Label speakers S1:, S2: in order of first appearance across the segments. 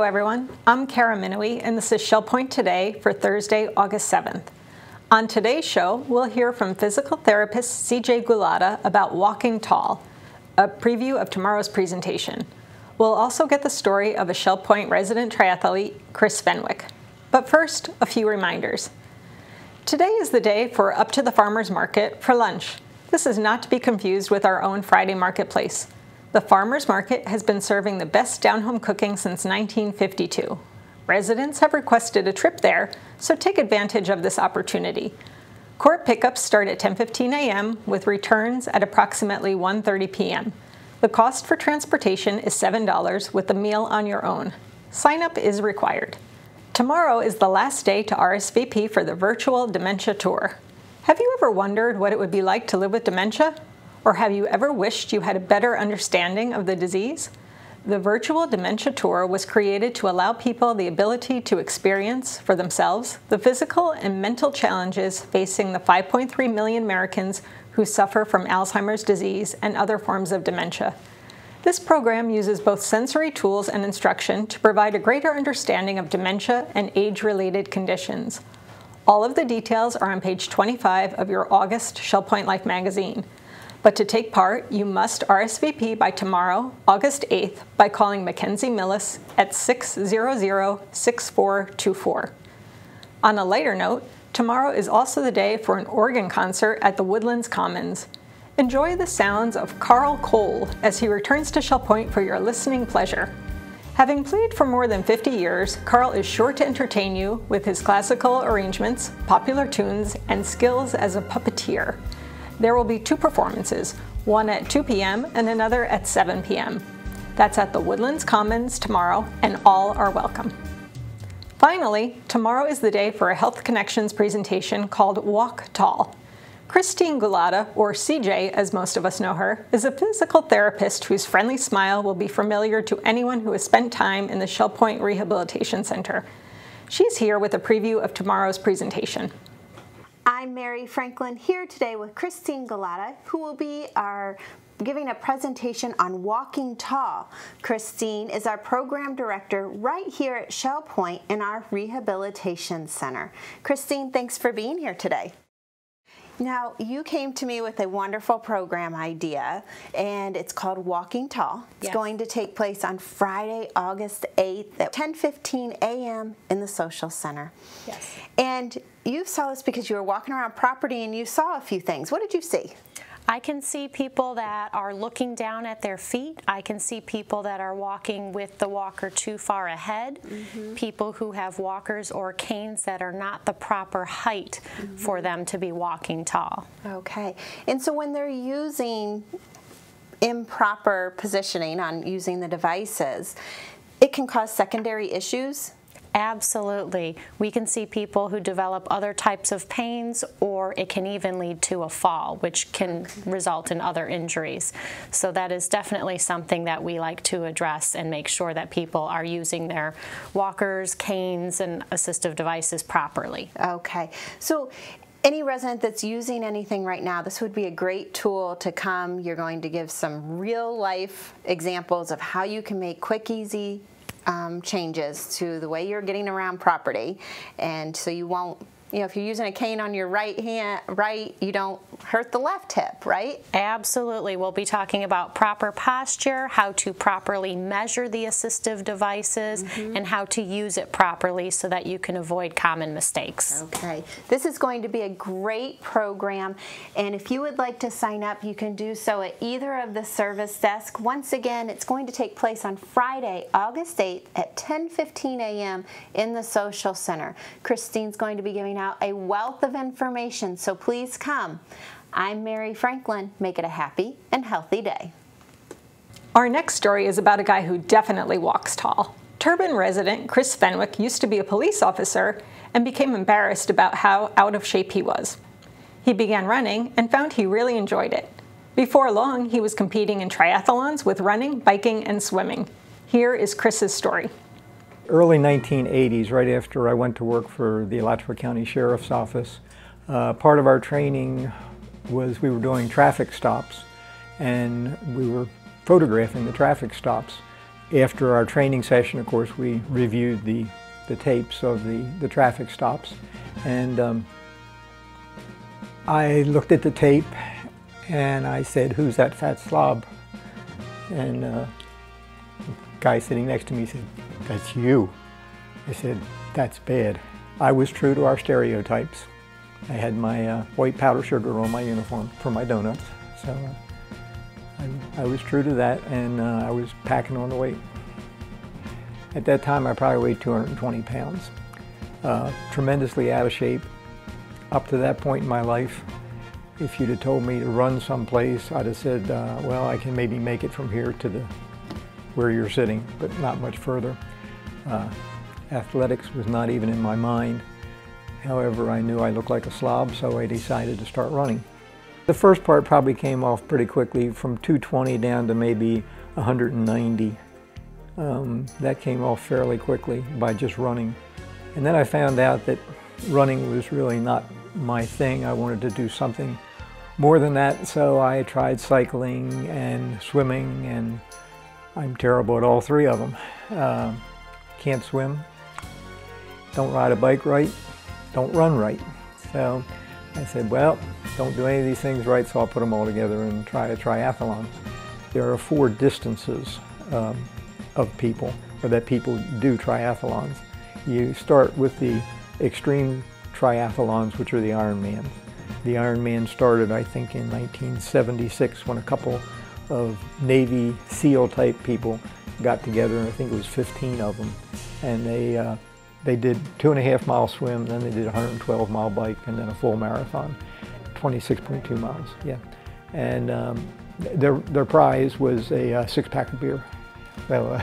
S1: everyone, I'm Kara Minowie, and this is Shell Point Today for Thursday, August 7th. On today's show, we'll hear from physical therapist CJ Gulotta about walking tall, a preview of tomorrow's presentation. We'll also get the story of a Shell Point resident triathlete, Chris Fenwick. But first, a few reminders. Today is the day for Up to the Farmer's Market for lunch. This is not to be confused with our own Friday marketplace. The Farmer's Market has been serving the best down-home cooking since 1952. Residents have requested a trip there, so take advantage of this opportunity. Court pickups start at 10:15 a.m. with returns at approximately 1:30 p.m. The cost for transportation is $7 with the meal on your own. Sign-up is required. Tomorrow is the last day to RSVP for the virtual dementia tour. Have you ever wondered what it would be like to live with dementia? Or have you ever wished you had a better understanding of the disease? The virtual dementia tour was created to allow people the ability to experience for themselves the physical and mental challenges facing the 5.3 million Americans who suffer from Alzheimer's disease and other forms of dementia. This program uses both sensory tools and instruction to provide a greater understanding of dementia and age-related conditions. All of the details are on page 25 of your August Shell Point Life magazine. But to take part, you must RSVP by tomorrow, August 8th, by calling Mackenzie Millis at 600-6424. On a lighter note, tomorrow is also the day for an organ concert at the Woodlands Commons. Enjoy the sounds of Carl Cole as he returns to Shell Point for your listening pleasure. Having played for more than 50 years, Carl is sure to entertain you with his classical arrangements, popular tunes, and skills as a puppeteer. There will be two performances, one at 2 p.m. and another at 7 p.m. That's at the Woodlands Commons tomorrow, and all are welcome. Finally, tomorrow is the day for a Health Connections presentation called Walk Tall. Christine Gulotta, or CJ as most of us know her, is a physical therapist whose friendly smile will be familiar to anyone who has spent time in the Shell Point Rehabilitation Center. She's here with a preview of tomorrow's presentation.
S2: I'm Mary Franklin here today with Christine Gulotta, who will be giving a presentation on walking tall. Christine is our program director right here at Shell Point in our Rehabilitation Center. Christine, thanks for being here today. Now, you came to me with a wonderful program idea, and it's called Walking Tall. It's going to take place on Friday, August 8th at 10:15 a.m. in the Social Center.
S3: Yes.
S2: And you saw this because you were walking around property and you saw a few things. What did you see?
S3: I can see people that are looking down at their feet. I can see people that are walking with the walker too far ahead. People who have walkers or canes that are not the proper height for them to be walking tall.
S2: Okay. And so when they're using improper positioning on using the devices, it can cause secondary issues?
S3: Absolutely. We can see people who develop other types of pains, or it can even lead to a fall, which can result in other injuries. So that is definitely something that we like to address and make sure that people are using their walkers, canes, and assistive devices properly.
S2: Okay. So any resident that's using anything right now, this would be a great tool to come. You're going to give some real-life examples of how you can make quick, easy changes to the way you're getting around property, and so you won't, if you're using a cane on your right, you don't hurt the left hip, right?
S3: Absolutely. We'll be talking about proper posture, how to properly measure the assistive devices, and how to use it properly so that you can avoid common mistakes.
S2: Okay. This is going to be a great program, and if you would like to sign up, you can do so at either of the service desks. Once again, it's going to take place on Friday, August 8th at 10:15 a.m. in the Social Center. Christine's going to be giving out a wealth of information, so please come. I'm Mary Franklin. Make it a happy and healthy day.
S1: Our next story is about a guy who definitely walks tall. Turbin resident Chris Fenwick used to be a police officer and became embarrassed about how out of shape he was. He began running and found he really enjoyed it. Before long, he was competing in triathlons with running, biking, and swimming. Here is Chris's story.
S4: Early 1980s, right after I went to work for the Alachua County Sheriff's Office, part of our training was we were doing traffic stops, and we were photographing the traffic stops. After our training session, of course, we reviewed the tapes of the traffic stops. And I looked at the tape and I said, "Who's that fat slob?" And the guy sitting next to me said, "That's you." I said, "That's bad." I was true to our stereotypes. I had my white powder sugar on my uniform for my donuts. So I was true to that, and I was packing on the weight. At that time, I probably weighed 220 pounds. Tremendously out of shape. Up to that point in my life, if you'd have told me to run someplace, I'd have said, well, I can maybe make it from here to where you're sitting, but not much further. Athletics was not even in my mind. However, I knew I looked like a slob, so I decided to start running. The first part probably came off pretty quickly, from 220 down to maybe 190. That came off fairly quickly by just running. And then I found out that running was really not my thing. I wanted to do something more than that, so I tried cycling and swimming, and I'm terrible at all three of them. Can't swim, don't ride a bike right, don't run right. So I said, well, don't do any of these things right, so I'll put them all together and try a triathlon. There are 4 distances of people, or that people do triathlons. You start with the extreme triathlons, which are the Ironmans. The Ironman started, I think, in 1976 when a couple of Navy SEAL type people got together, and I think it was 15 of them, and they did 2.5 mile swim, then they did a 112 mile bike, and then a full marathon, 26.2 miles, yeah. And their prize was a 6-pack of beer. So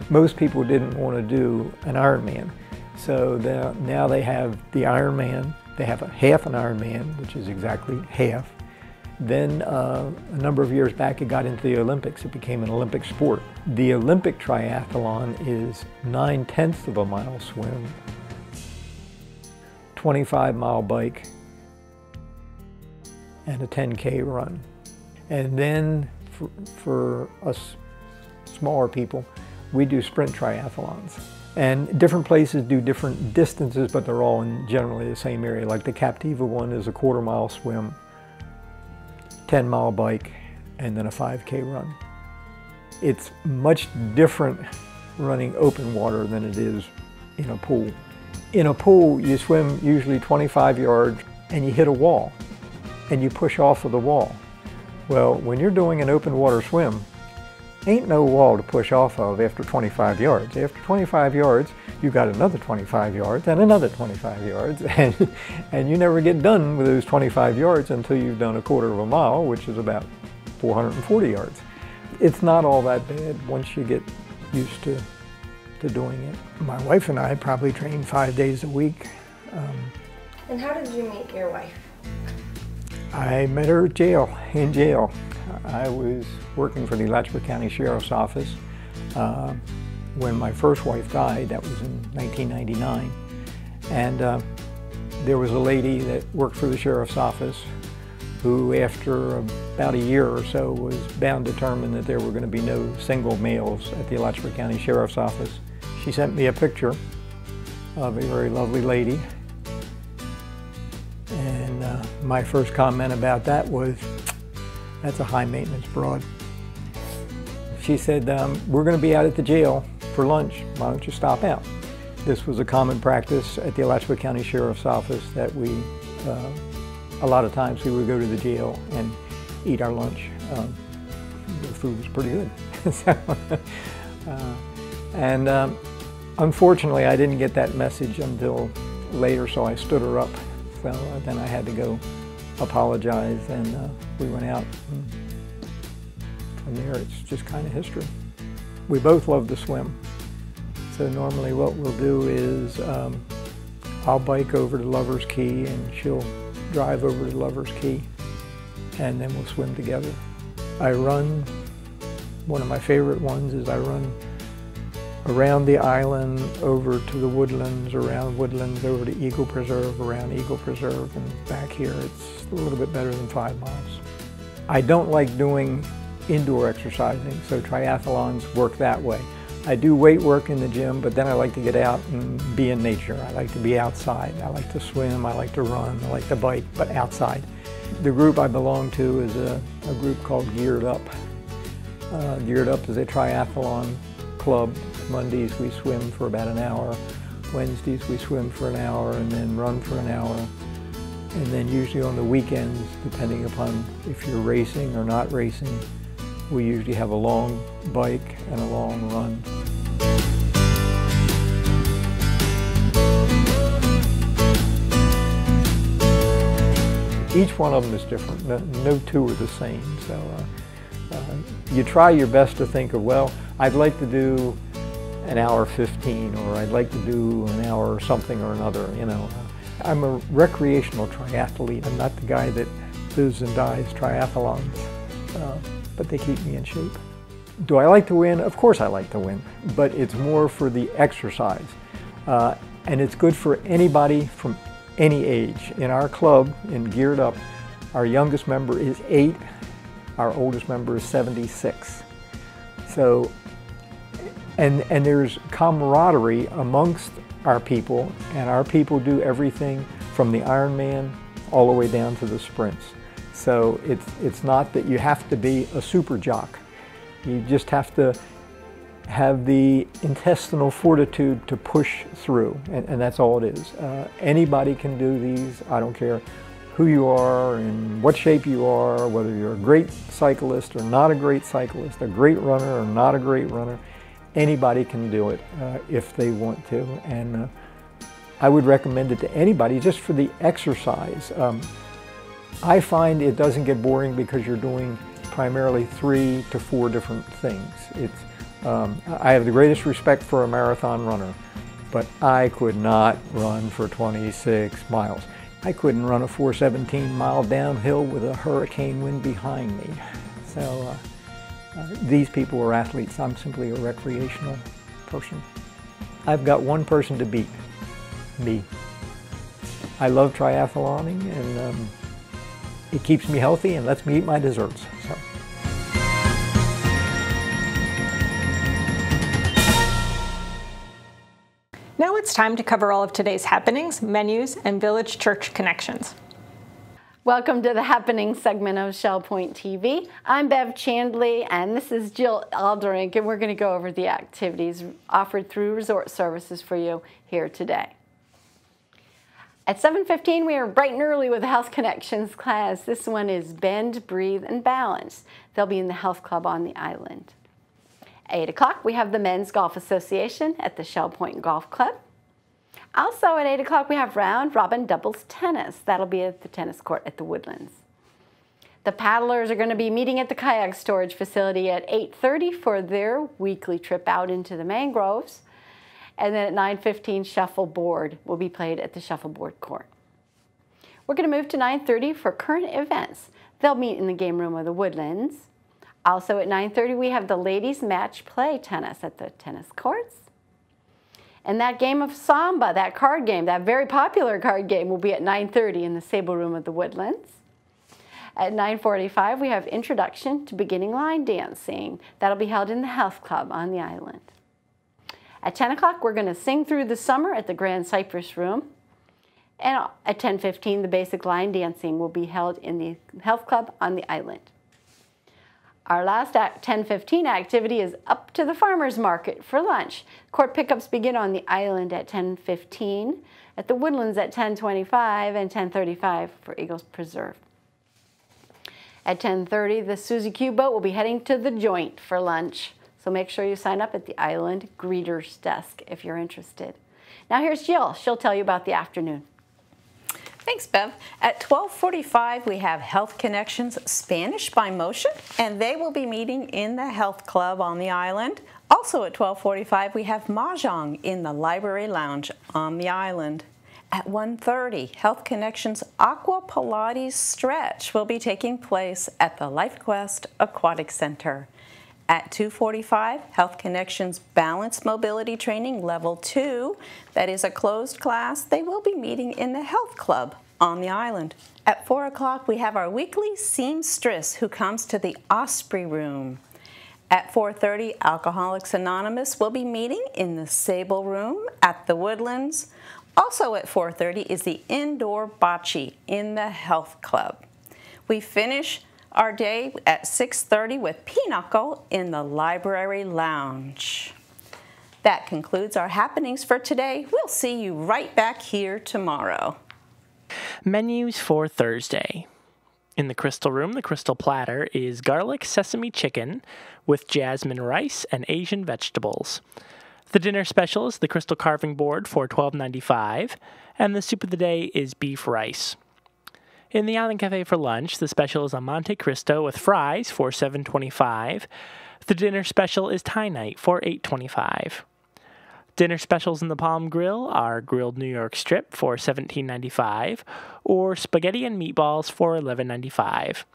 S4: most people didn't want to do an Ironman. So now they have the Ironman, they have a half an Ironman, which is exactly half. Then a number of years back, it got into the Olympics. It became an Olympic sport. The Olympic triathlon is 9/10 of a mile swim, 25-mile bike, and a 10K run. And then for us smaller people, we do sprint triathlons. And different places do different distances, but they're all in generally the same area. Like the Captiva one is a 1/4 mile swim, 10-mile bike, and then a 5K run. It's much different running open water than it is in a pool. In a pool, you swim usually 25 yards and you hit a wall and you push off of the wall. Well, when you're doing an open water swim, ain't no wall to push off of after 25 yards. After 25 yards, you've got another 25 yards and another 25 yards, and you never get done with those 25 yards until you've done a 1/4 mile, which is about 440 yards. It's not all that bad once you get used to doing it. My wife and I probably train 5 days a week.
S5: And how did you meet your wife?
S4: I met her in jail. I was working for the Alachua County Sheriff's Office when my first wife died. That was in 1999. And there was a lady that worked for the Sheriff's Office who, after about a year or so, was bound determined that there were going to be no single males at the Alachua County Sheriff's Office. She sent me a picture of a very lovely lady. And my first comment about that was, that's a high maintenance broad. She said, we're going to be out at the jail for lunch. Why don't you stop out? This was a common practice at the Alachua County Sheriff's Office that we, a lot of times we would go to the jail and eat our lunch. The food was pretty good. Unfortunately, I didn't get that message until later, so I stood her up. So then I had to go apologize, and we went out. And from there, it's just kind of history. We both love to swim. So normally what we'll do is I'll bike over to Lover's Key and she'll drive over to Lover's Key, and then we'll swim together. I run, one of my favorite ones is I run around the island, over to the woodlands, around woodlands, over to Eagle Preserve, around Eagle Preserve, and back here. It's a little bit better than 5 miles. I don't like doing indoor exercising, so triathlons work that way. I do weight work in the gym, but then I like to get out and be in nature. I like to be outside. I like to swim, I like to run, I like to bike, but outside. The group I belong to is a group called Geared Up. Geared Up is a triathlon club. Mondays we swim for about an hour. Wednesdays we swim for an hour and then run for an hour. And then usually on the weekends, depending upon if you're racing or not racing, we usually have a long bike and a long run. Each one of them is different. No two are the same. So you try your best to think of, well, I'd like to do an hour 15, or I'd like to do an hour something or another, you know. I'm a recreational triathlete. I'm not the guy that lives and dies triathlons, but they keep me in shape. Do I like to win? Of course I like to win, but it's more for the exercise. And it's good for anybody from any age. In our club, in Geared Up, our youngest member is 8, our oldest member is 76. So, and there's camaraderie amongst our people, and our people do everything from the Ironman all the way down to the sprints. So it's not that you have to be a super jock. You just have to have the intestinal fortitude to push through, and that's all it is. Anybody can do these. I don't care who you are and what shape you are, whether you're a great cyclist or not a great cyclist, a great runner or not a great runner. Anybody can do it if they want to, and I would recommend it to anybody just for the exercise. I find it doesn't get boring because you're doing primarily 3 to 4 different things. I have the greatest respect for a marathon runner, but I could not run for 26 miles. I couldn't run a 417 mile downhill with a hurricane wind behind me. So these people are athletes. I'm simply a recreational person. I've got one person to beat, me. I love triathloning, and it keeps me healthy and lets me eat my desserts. So.
S1: Now it's time to cover all of today's happenings, menus, and Village Church connections.
S2: Welcome to the happening segment of Shell Point TV. I'm Bev Chandley, and this is Jill Aldrink, and we're going to go over the activities offered through Resort Services for you here today. At 7:15, we are bright and early with the Health Connections class. This one is Bend, Breathe, and Balance. They'll be in the Health Club on the island. 8 o'clock, we have the Men's Golf Association at the Shell Point Golf Club. Also at 8 o'clock, we have Round Robin Doubles Tennis. That'll be at the tennis court at the Woodlands. The paddlers are going to be meeting at the kayak storage facility at 8:30 for their weekly trip out into the mangroves. And then at 9:15, shuffleboard will be played at the shuffleboard court. We're going to move to 9:30 for current events. They'll meet in the game room of the Woodlands. Also at 9:30, we have the ladies match play tennis at the tennis courts. And that game of Samba, that card game, that very popular card game, will be at 9:30 in the Sable Room of the Woodlands. At 9:45, we have Introduction to Beginning Line Dancing. That'll be held in the Health Club on the island. At 10 o'clock, we're going to sing through the summer at the Grand Cypress Room. And at 10:15, the basic line dancing will be held in the Health Club on the island. Our last 10:15 activity is up to the farmer's market for lunch. Court pickups begin on the island at 10:15, at the Woodlands at 10:25, and 10:35 for Eagles Preserve. At 10:30, the Susie Q boat will be heading to the Joint for lunch. So make sure you sign up at the island greeter's desk if you're interested. Now here's Jill. She'll tell you about the afternoon.
S6: Thanks, Bev. At 12:45, we have Health Connections Spanish by Motion, and they will be meeting in the Health Club on the island. Also at 12:45, we have Mahjong in the Library Lounge on the island. At 1:30, Health Connections Aqua Pilates Stretch will be taking place at the LifeQuest Aquatic Center. At 2:45, Health Connections Balance Mobility Training Level 2, that is a closed class. They will be meeting in the Health Club on the island. At 4 o'clock, we have our weekly seamstress who comes to the Osprey Room. At 4:30, Alcoholics Anonymous will be meeting in the Sable Room at the Woodlands. Also at 4:30 is the indoor bocce in the Health Club. We finish our day at 6:30 with Pinochle in the Library Lounge. That concludes our happenings for today. We'll see you right back here tomorrow.
S7: Menus for Thursday. In the Crystal Room, the Crystal Platter is garlic sesame chicken with jasmine rice and Asian vegetables. The dinner special is the Crystal Carving Board for $12.95, and the soup of the day is beef rice. In the Island Cafe for lunch, the special is a Monte Cristo with fries for $7.25. The dinner special is Thai night for $8.25. Dinner specials in the Palm Grill are grilled New York strip for $17.95 or spaghetti and meatballs for $11.95.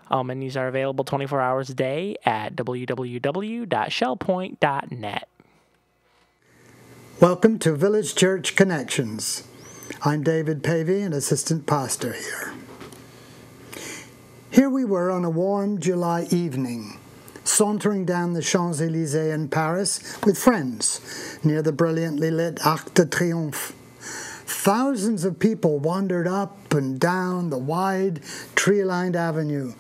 S7: All menus are available 24 hours a day at www.shellpoint.net.
S8: Welcome to Village Church Connections. I'm David Pavey, an assistant pastor here. Here we were on a warm July evening, sauntering down the Champs-Élysées in Paris with friends near the brilliantly lit Arc de Triomphe. Thousands of people wandered up and down the wide, tree-lined avenue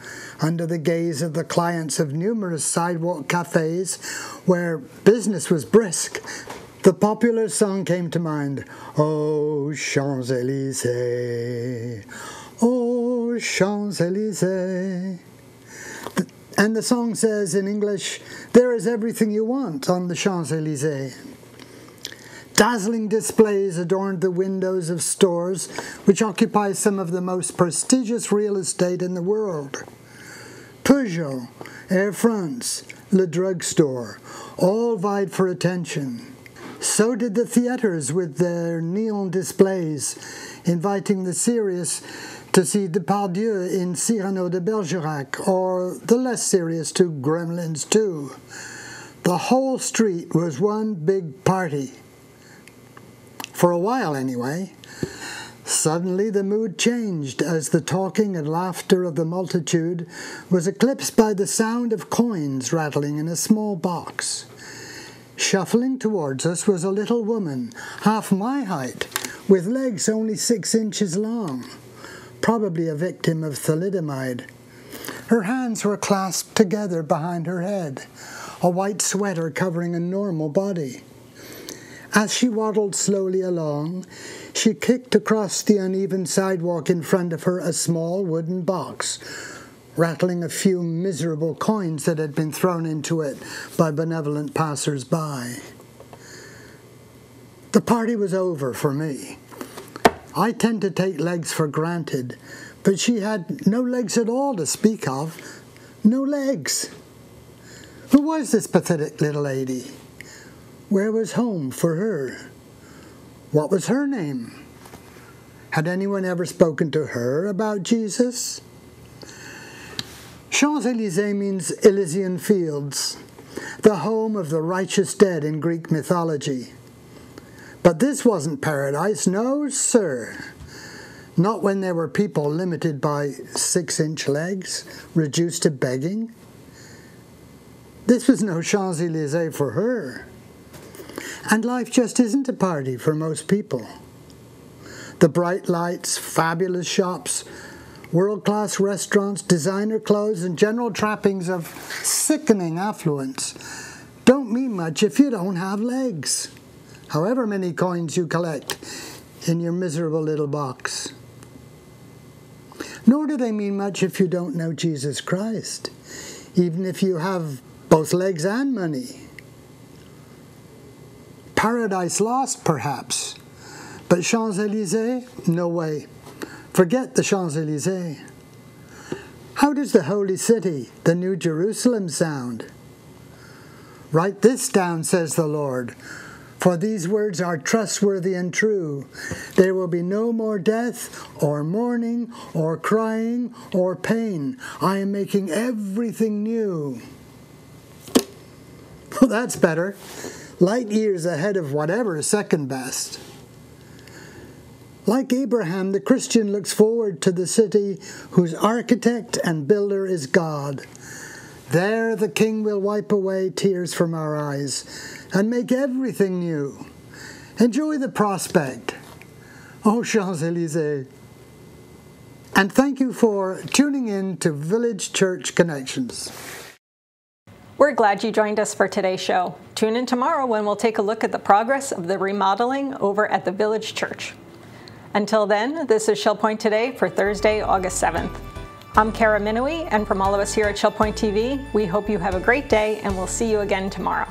S8: under the gaze of the clients of numerous sidewalk cafes where business was brisk. The popular song came to mind, "Oh, Champs-Élysées, oh, Champs-Élysées." And the song says in English, "There is everything you want on the Champs-Élysées." Dazzling displays adorned the windows of stores which occupy some of the most prestigious real estate in the world. Peugeot, Air France, Le Drugstore, all vied for attention. So did the theaters with their neon displays, inviting the serious to see Depardieu in Cyrano de Bergerac, or the less serious to Gremlins 2. The whole street was one big party. For a while, anyway. Suddenly the mood changed as the talking and laughter of the multitude was eclipsed by the sound of coins rattling in a small box. Shuffling towards us was a little woman, half my height, with legs only 6 inches long, probably a victim of thalidomide. Her hands were clasped together behind her head, a white sweater covering a normal body. As she waddled slowly along, she kicked across the uneven sidewalk in front of her a small wooden box, rattling a few miserable coins that had been thrown into it by benevolent passers-by. The party was over for me. I tend to take legs for granted, but she had no legs at all to speak of. No legs. Who was this pathetic little lady? Where was home for her? What was her name? Had anyone ever spoken to her about Jesus? Champs-Élysées means Elysian fields, the home of the righteous dead in Greek mythology. But this wasn't paradise, no sir. Not when there were people limited by 6-inch legs, reduced to begging. This was no Champs-Élysées for her. And life just isn't a party for most people. The bright lights, fabulous shops, world-class restaurants, designer clothes, and general trappings of sickening affluence don't mean much if you don't have legs, however many coins you collect in your miserable little box. Nor do they mean much if you don't know Jesus Christ, even if you have both legs and money. Paradise lost, perhaps, but Champs-Élysées? No way. Forget the Champs-Élysées. How does the Holy City, the New Jerusalem, sound? Write this down, says the Lord, for these words are trustworthy and true. There will be no more death, or mourning, or crying, or pain. I am making everything new. Well, that's better. Light years ahead of whatever is second best. Like Abraham, the Christian looks forward to the city whose architect and builder is God. There the King will wipe away tears from our eyes and make everything new. Enjoy the prospect. Aux Champs-Élysées. And thank you for tuning in to Village Church Connections.
S1: We're glad you joined us for today's show. Tune in tomorrow when we'll take a look at the progress of the remodeling over at the Village Church. Until then, this is Shell Point Today for Thursday, August 7th. I'm Kara Minowie, and from all of us here at Shell Point TV, we hope you have a great day, and we'll see you again tomorrow.